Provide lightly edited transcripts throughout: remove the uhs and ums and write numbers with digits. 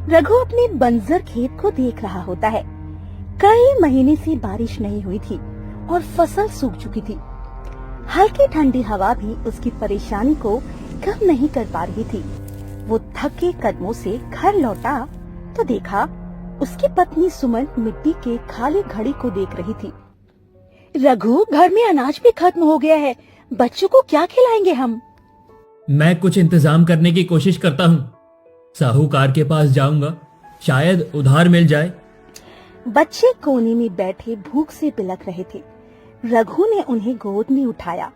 रघु अपने बंजर खेत को देख रहा होता है। कई महीने से बारिश नहीं हुई थी और फसल सूख चुकी थी। हल्की ठंडी हवा भी उसकी परेशानी को कम नहीं कर पा रही थी। वो थके कदमों से घर लौटा तो देखा उसकी पत्नी सुमन मिट्टी के खाली घड़ी को देख रही थी। रघु, घर में अनाज भी खत्म हो गया है, बच्चों को क्या खिलाएंगे हम? मैं कुछ इंतजाम करने की कोशिश करता हूँ। साहूकार के पास जाऊंगा, शायद उधार मिल जाए। बच्चे कोने में बैठे भूख से बिलख रहे थे। रघु ने उन्हें गोद में उठाया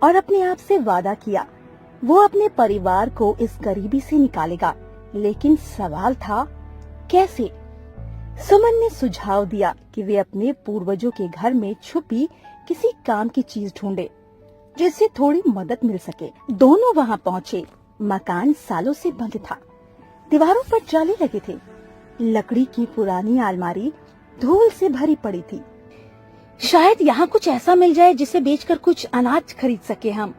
और अपने आप से वादा किया वो अपने परिवार को इस गरीबी से निकालेगा। लेकिन सवाल था, कैसे? सुमन ने सुझाव दिया कि वे अपने पूर्वजों के घर में छुपी किसी काम की चीज ढूंढे जिससे थोड़ी मदद मिल सके। दोनों वहां पहुंचे। मकान सालों से बंद था। दीवारों पर जाले लगे थे। लकड़ी की पुरानी अलमारी धूल से भरी पड़ी थी। शायद यहाँ कुछ ऐसा मिल जाए जिसे बेचकर कुछ अनाज खरीद सके हम।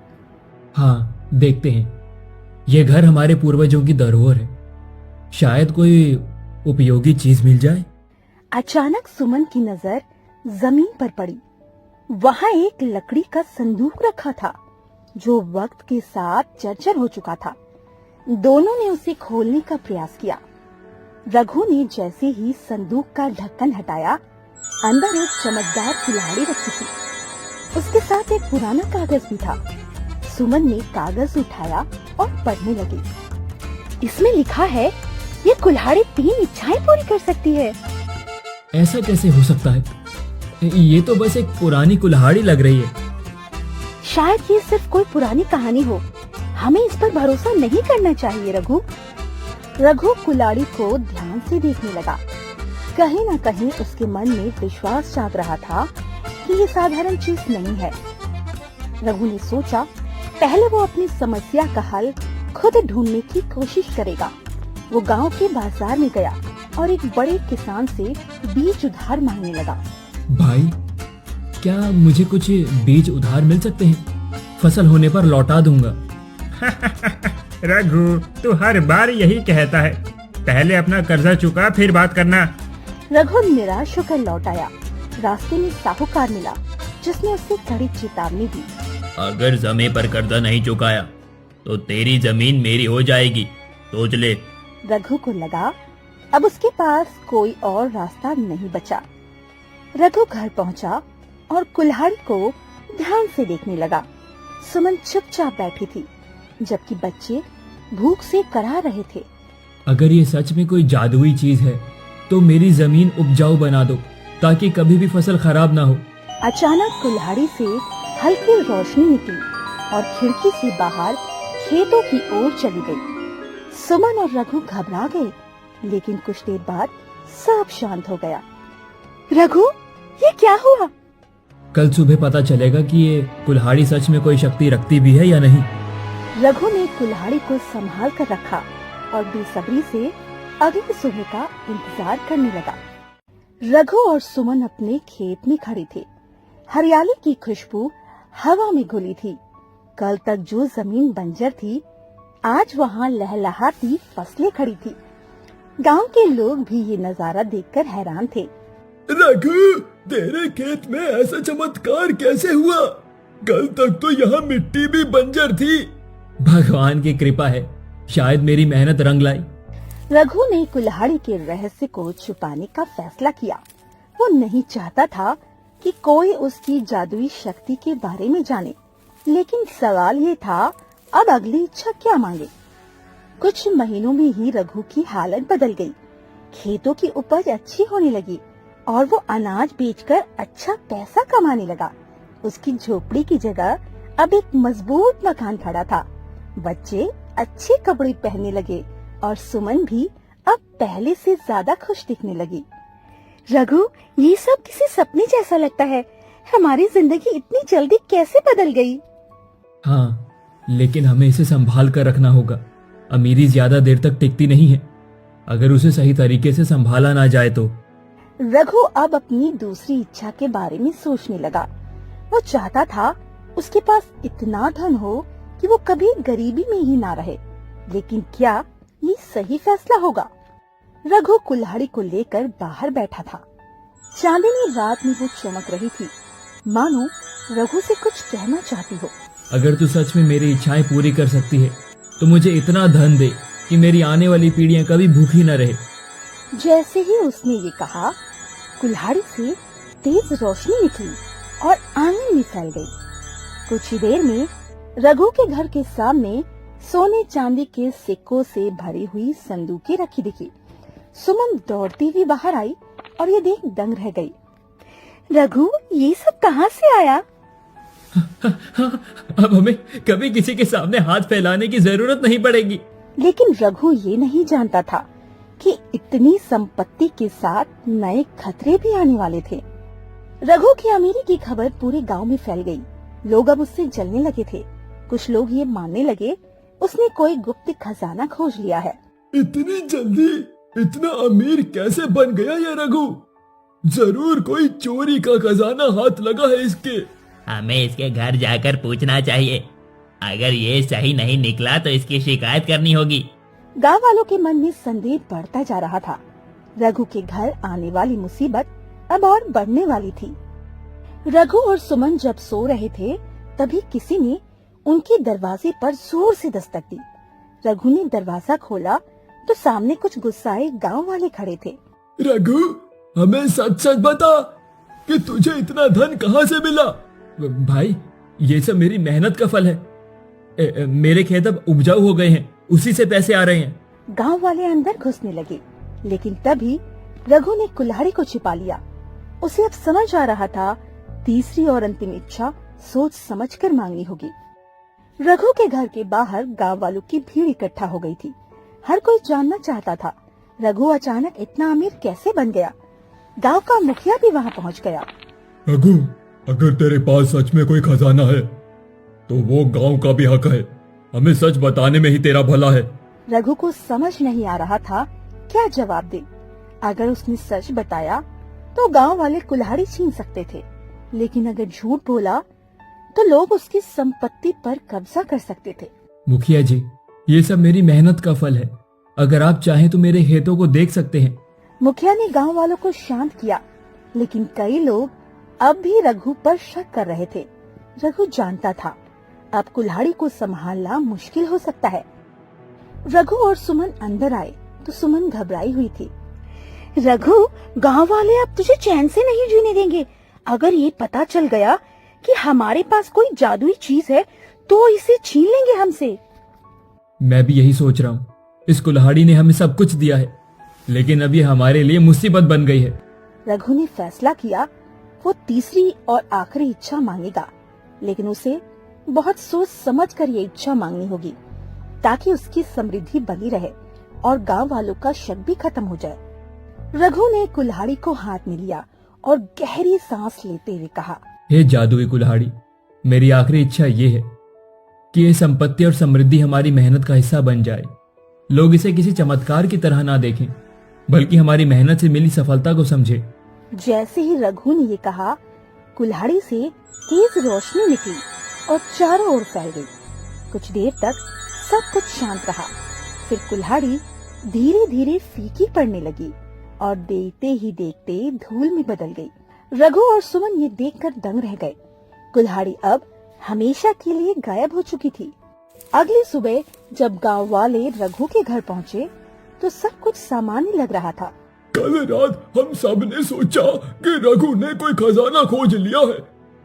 हाँ, देखते हैं। ये घर हमारे पूर्वजों की धरोहर है, शायद कोई उपयोगी चीज मिल जाए। अचानक सुमन की नजर जमीन पर पड़ी। वहाँ एक लकड़ी का संदूक रखा था जो वक्त के साथ जर्जर हो चुका था। दोनों ने उसे खोलने का प्रयास किया। रघु ने जैसे ही संदूक का ढक्कन हटाया, अंदर एक चमकदार कुल्हाड़ी रखी थी। उसके साथ एक पुराना कागज भी था। सुमन ने कागज उठाया और पढ़ने लगी। इसमें लिखा है, ये कुल्हाड़ी 3 इच्छाएं पूरी कर सकती है। ऐसा कैसे हो सकता है? ये तो बस एक पुरानी कुल्हाड़ी लग रही है। शायद ये सिर्फ कोई पुरानी कहानी हो। हमें इस पर भरोसा नहीं करना चाहिए। रघु कुल्हाड़ी को ध्यान से देखने लगा। कहीं न कहीं उसके मन में विश्वास जाग रहा था कि ये साधारण चीज नहीं है। रघु ने सोचा, पहले वो अपनी समस्या का हल खुद ढूंढने की कोशिश करेगा। वो गांव के बाजार में गया और एक बड़े किसान से बीज उधार मांगने लगा। भाई, क्या मुझे कुछ बीज उधार मिल सकते हैं? फसल होने पर लौटा दूंगा। रघु, तू हर बार यही कहता है, पहले अपना कर्जा चुका फिर बात करना। रघु निराश होकर लौट आया। रास्ते में साहूकार मिला जिसने उसे कड़ी चेतावनी दी। अगर समय पर कर्जा नहीं चुकाया तो तेरी जमीन मेरी हो जाएगी, सोच ले। रघु को लगा अब उसके पास कोई और रास्ता नहीं बचा। रघु घर पहुंचा और कुल्हाड़ी को ध्यान से देखने लगा। सुमन चुपचाप बैठी थी जबकि बच्चे भूख से कराह रहे थे। अगर ये सच में कोई जादुई चीज है तो मेरी जमीन उपजाऊ बना दो ताकि कभी भी फसल खराब ना हो। अचानक कुल्हाड़ी से हल्की रोशनी निकली और खिड़की से बाहर खेतों की ओर चली गई। सुमन और रघु घबरा गए, लेकिन कुछ देर बाद सब शांत हो गया। रघु, ये क्या हुआ? कल सुबह पता चलेगा कि ये कुल्हाड़ी सच में कोई शक्ति रखती भी है या नहीं। रघु ने कुल्हाड़ी को संभाल कर रखा और बेसब्री से अगली सुबह का इंतजार करने लगा। रघु और सुमन अपने खेत में खड़े थे। हरियाली की खुशबू हवा में घुली थी। कल तक जो जमीन बंजर थी, आज वहाँ लहलहाती फसलें खड़ी थी। गांव के लोग भी ये नजारा देखकर हैरान थे। रघु, तेरे खेत में ऐसा चमत्कार कैसे हुआ? कल तक तो यहाँ मिट्टी भी बंजर थी। भगवान की कृपा है, शायद मेरी मेहनत रंग लाई। रघु ने कुल्हाड़ी के रहस्य को छुपाने का फैसला किया। वो नहीं चाहता था कि कोई उसकी जादुई शक्ति के बारे में जाने, लेकिन सवाल ये था, अब अगली इच्छा क्या मांगे? कुछ महीनों में ही रघु की हालत बदल गई। खेतों की उपज अच्छी होने लगी और वो अनाज बेचकर अच्छा पैसा कमाने लगा। उसकी झोपड़ी की जगह अब एक मजबूत मकान खड़ा था। बच्चे अच्छे कपड़े पहनने लगे और सुमन भी अब पहले से ज्यादा खुश दिखने लगी। रघु, ये सब किसी सपने जैसा लगता है। हमारी जिंदगी इतनी जल्दी कैसे बदल गई? हाँ, लेकिन हमें इसे संभाल कर रखना होगा। अमीरी ज्यादा देर तक टिकती नहीं है, अगर उसे सही तरीके से संभाला ना जाए तो। रघु अब अपनी दूसरी इच्छा के बारे में सोचने लगा। वो चाहता था उसके पास इतना धन हो कि वो कभी गरीबी में ही ना रहे। लेकिन क्या ये सही फैसला होगा? रघु कुल्हाड़ी को लेकर बाहर बैठा था। चांदनी रात में वो चमक रही थी, मानो रघु से कुछ कहना चाहती हो। अगर तू सच में मेरी इच्छाएं पूरी कर सकती है तो मुझे इतना धन दे कि मेरी आने वाली पीढ़ियां कभी भूखी न रहे। जैसे ही उसने ये कहा, कुल्हाड़ी से तेज रोशनी निकली और आंगन में फैल गई। कुछ ही देर में रघु के घर के सामने सोने चांदी के सिक्कों से भरी हुई संदूकें रखी दिखी। सुमन दौड़ती हुई बाहर आई और ये देख दंग रह गई। रघु, ये सब कहाँ से आया? अब हमें कभी किसी के सामने हाथ फैलाने की जरूरत नहीं पड़ेगी। लेकिन रघु ये नहीं जानता था कि इतनी संपत्ति के साथ नए खतरे भी आने वाले थे। रघु की अमीरी की खबर पूरे गांव में फैल गई। लोग अब उससे जलने लगे थे। कुछ लोग ये मानने लगे उसने कोई गुप्त खजाना खोज लिया है। इतनी जल्दी इतना अमीर कैसे बन गया ये रघु? जरूर कोई चोरी का खजाना हाथ लगा है इसके। हमें इसके घर जाकर पूछना चाहिए। अगर ये सही नहीं निकला तो इसकी शिकायत करनी होगी। गांव वालों के मन में संदेह बढ़ता जा रहा था। रघु के घर आने वाली मुसीबत अब और बढ़ने वाली थी। रघु और सुमन जब सो रहे थे, तभी किसी ने उनके दरवाजे पर जोर से दस्तक दी। रघु ने दरवाजा खोला तो सामने कुछ गुस्साए गांव वाले खड़े थे। रघु, हमें सच सच बता कि तुझे इतना धन कहाँ से मिला? भाई, ये सब मेरी मेहनत का फल है। मेरे खेत अब उपजाऊ हो गए हैं, उसी से पैसे आ रहे हैं। गांव वाले अंदर घुसने लगे, लेकिन तभी रघु ने कुल्हाड़ी को छिपा लिया। उसे अब समझ आ रहा था तीसरी और अंतिम इच्छा सोच समझकर मांगनी होगी। रघु के घर के बाहर गांव वालों की भीड़ इकट्ठा हो गई थी। हर कोई जानना चाहता था रघु अचानक इतना अमीर कैसे बन गया। गांव का मुखिया भी वहां पहुंच गया। रघु, अगर तेरे पास सच में कोई खजाना है तो वो गांव का भी हक है। हमें सच बताने में ही तेरा भला है। रघु को समझ नहीं आ रहा था क्या जवाब दे। अगर उसने सच बताया तो गांव वाले कुल्हाड़ी छीन सकते थे, लेकिन अगर झूठ बोला तो लोग उसकी संपत्ति पर कब्जा कर सकते थे। मुखिया जी, ये सब मेरी मेहनत का फल है। अगर आप चाहें तो मेरे खेतों को देख सकते हैं। मुखिया ने गांव वालों को शांत किया, लेकिन कई लोग अब भी रघु पर शक कर रहे थे। रघु जानता था अब कुल्हाड़ी को संभालना मुश्किल हो सकता है। रघु और सुमन अंदर आए तो सुमन घबराई हुई थी। रघु, गांव वाले अब तुझे चैन से नहीं जीने देंगे। अगर ये पता चल गया कि हमारे पास कोई जादुई चीज है तो इसे छीन लेंगे हमसे। मैं भी यही सोच रहा हूँ। इस कुल्हाड़ी ने हमें सब कुछ दिया है, लेकिन अब ये हमारे लिए मुसीबत बन गई है। रघु ने फैसला किया वो तीसरी और आखिरी इच्छा मांगेगा, लेकिन उसे बहुत सोच समझ कर ये इच्छा मांगनी होगी ताकि उसकी समृद्धि बनी रहे और गांव वालों का शक भी खत्म हो जाए। रघु ने कुल्हाड़ी को हाथ में लिया और गहरी सांस लेते हुए कहा, हे जादुई कुल्हाड़ी, मेरी आखिरी इच्छा ये है कि ये संपत्ति और समृद्धि हमारी मेहनत का हिस्सा बन जाए। लोग इसे किसी चमत्कार की तरह ना देखें, बल्कि हमारी मेहनत से मिली सफलता को समझे। जैसे ही रघु ने ये कहा, कुल्हाड़ी से तेज रोशनी निकली और चारों ओर फैल गई। कुछ देर तक सब कुछ शांत रहा। फिर कुल्हाड़ी धीरे धीरे फीकी पड़ने लगी और देखते ही देखते धूल में बदल गई। रघु और सुमन ये देखकर दंग रह गए। कुल्हाड़ी अब हमेशा के लिए गायब हो चुकी थी। अगली सुबह जब गांव वाले रघु के घर पहुँचे तो सब कुछ सामान्य लग रहा था। कल रात हम सब ने सोचा कि रघु ने कोई खजाना खोज लिया है,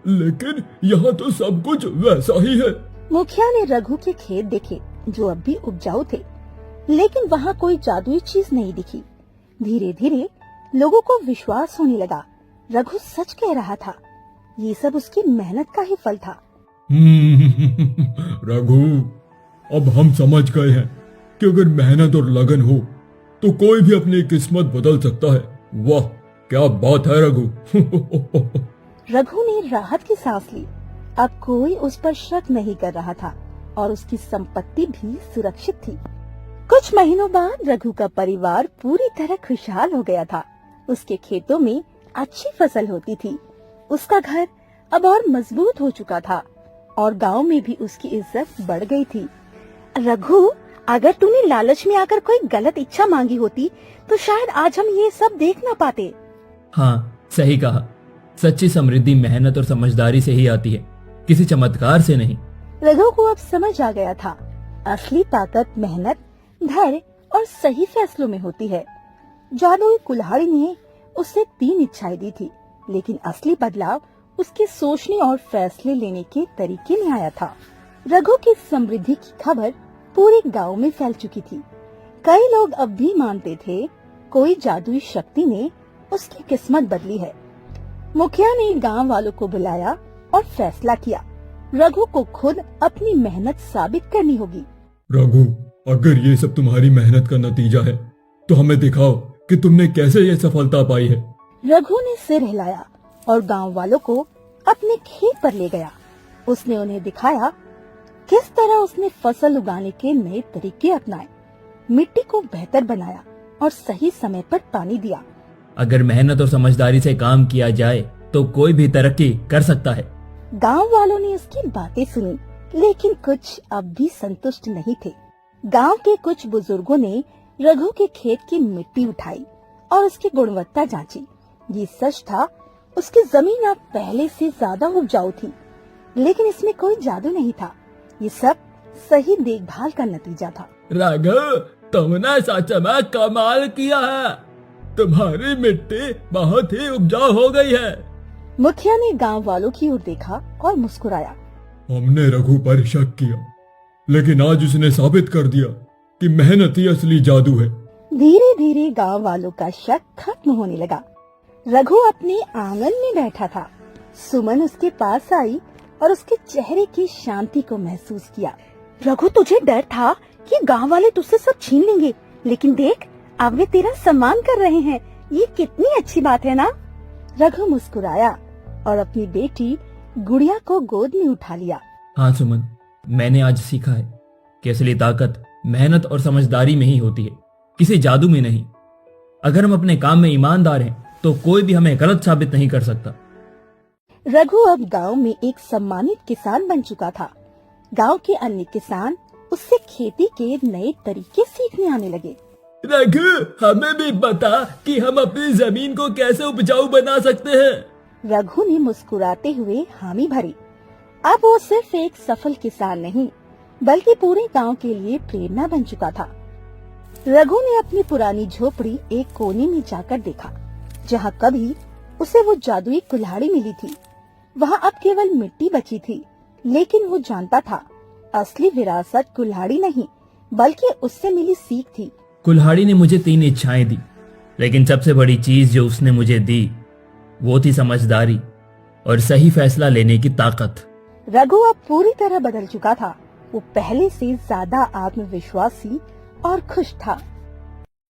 लेकिन यहाँ तो सब कुछ वैसा ही है। मुखिया ने रघु के खेत देखे जो अब भी उपजाऊ थे, लेकिन वहाँ कोई जादुई चीज नहीं दिखी। धीरे धीरे लोगों को विश्वास होने लगा रघु सच कह रहा था। ये सब उसकी मेहनत का ही फल था। रघु, अब हम समझ गए हैं कि अगर मेहनत और लगन हो तो कोई भी अपनी किस्मत बदल सकता है। वाह, क्या बात है रघु। रघु ने राहत की सांस ली। अब कोई उस पर शक नहीं कर रहा था और उसकी संपत्ति भी सुरक्षित थी। कुछ महीनों बाद रघु का परिवार पूरी तरह खुशहाल हो गया था। उसके खेतों में अच्छी फसल होती थी। उसका घर अब और मजबूत हो चुका था और गांव में भी उसकी इज्जत बढ़ गई थी। रघु, अगर तूने लालच में आकर कोई गलत इच्छा मांगी होती तो शायद आज हम ये सब देख ना पाते। हाँ, सही कहा। सच्ची समृद्धि मेहनत और समझदारी से ही आती है, किसी चमत्कार से नहीं। रघु को अब समझ आ गया था, असली ताकत मेहनत, धैर्य और सही फैसलों में होती है। जादुई कुल्हाड़ी ने उसे 3 इच्छाएं दी थी, लेकिन असली बदलाव उसके सोचने और फैसले लेने के तरीके में आया था। रघु की समृद्धि की खबर पूरे गांव में फैल चुकी थी। कई लोग अब भी मानते थे कोई जादुई शक्ति ने उसकी किस्मत बदली है। मुखिया ने गांव वालों को बुलाया और फैसला किया, रघु को खुद अपनी मेहनत साबित करनी होगी। रघु, अगर ये सब तुम्हारी मेहनत का नतीजा है तो हमें दिखाओ कि तुमने कैसे ये सफलता पाई है। रघु ने सिर हिलाया और गांव वालों को अपने खेत पर ले गया। उसने उन्हें दिखाया किस तरह उसने फसल उगाने के नए तरीके अपनाए, मिट्टी को बेहतर बनाया और सही समय पर पानी दिया। अगर मेहनत और समझदारी से काम किया जाए तो कोई भी तरक्की कर सकता है। गांव वालों ने उसकी बातें सुनी, लेकिन कुछ अब भी संतुष्ट नहीं थे। गांव के कुछ बुजुर्गों ने रघु के खेत की मिट्टी उठाई और उसकी गुणवत्ता जांची। ये सच था, उसकी जमीन अब पहले से ज्यादा उपजाऊ थी, लेकिन इसमें कोई जादू नहीं था। ये सब सही देखभाल का नतीजा था। रघु, तुमने सच में कमाल किया है। तुम्हारी मिट्टी बहुत ही उपजाऊ हो गई है। मुखिया ने गांव वालों की ओर देखा और मुस्कुराया। हमने रघु पर शक किया, लेकिन आज उसने साबित कर दिया कि मेहनत ही असली जादू है। धीरे धीरे गांव वालों का शक खत्म होने लगा। रघु अपने आंगन में बैठा था। सुमन उसके पास आई और उसके चेहरे की शांति को महसूस किया। रघु, तुझे डर था कि गांव वाले तुझसे सब छीन लेंगे, लेकिन देख, अब वे तेरा सम्मान कर रहे हैं। ये कितनी अच्छी बात है ना? रघु मुस्कुराया और अपनी बेटी गुड़िया को गोद में उठा लिया। हाँ सुमन, मैंने आज सीखा है कि असली ताकत मेहनत और समझदारी में ही होती है, किसी जादू में नहीं। अगर हम अपने काम में ईमानदार हैं तो कोई भी हमें गलत साबित नहीं कर सकता। रघु अब गांव में एक सम्मानित किसान बन चुका था। गांव के अन्य किसान उससे खेती के नए तरीके सीखने आने लगे। रघु, हमें भी बता कि हम अपनी जमीन को कैसे उपजाऊ बना सकते हैं। रघु ने मुस्कुराते हुए हामी भरी। अब वो सिर्फ एक सफल किसान नहीं, बल्कि पूरे गांव के लिए प्रेरणा बन चुका था। रघु ने अपनी पुरानी झोपड़ी एक कोने में जाकर देखा, जहां कभी उसे वो जादुई कुल्हाड़ी मिली थी। वहां अब केवल मिट्टी बची थी, लेकिन वो जानता था असली विरासत कुल्हाड़ी नहीं, बल्कि उससे मिली सीख थी। कुल्हाड़ी ने मुझे 3 इच्छाएं दी, लेकिन सबसे बड़ी चीज जो उसने मुझे दी वो थी समझदारी और सही फैसला लेने की ताकत। रघु अब पूरी तरह बदल चुका था। वो पहले से ज्यादा आत्मविश्वासी और खुश था।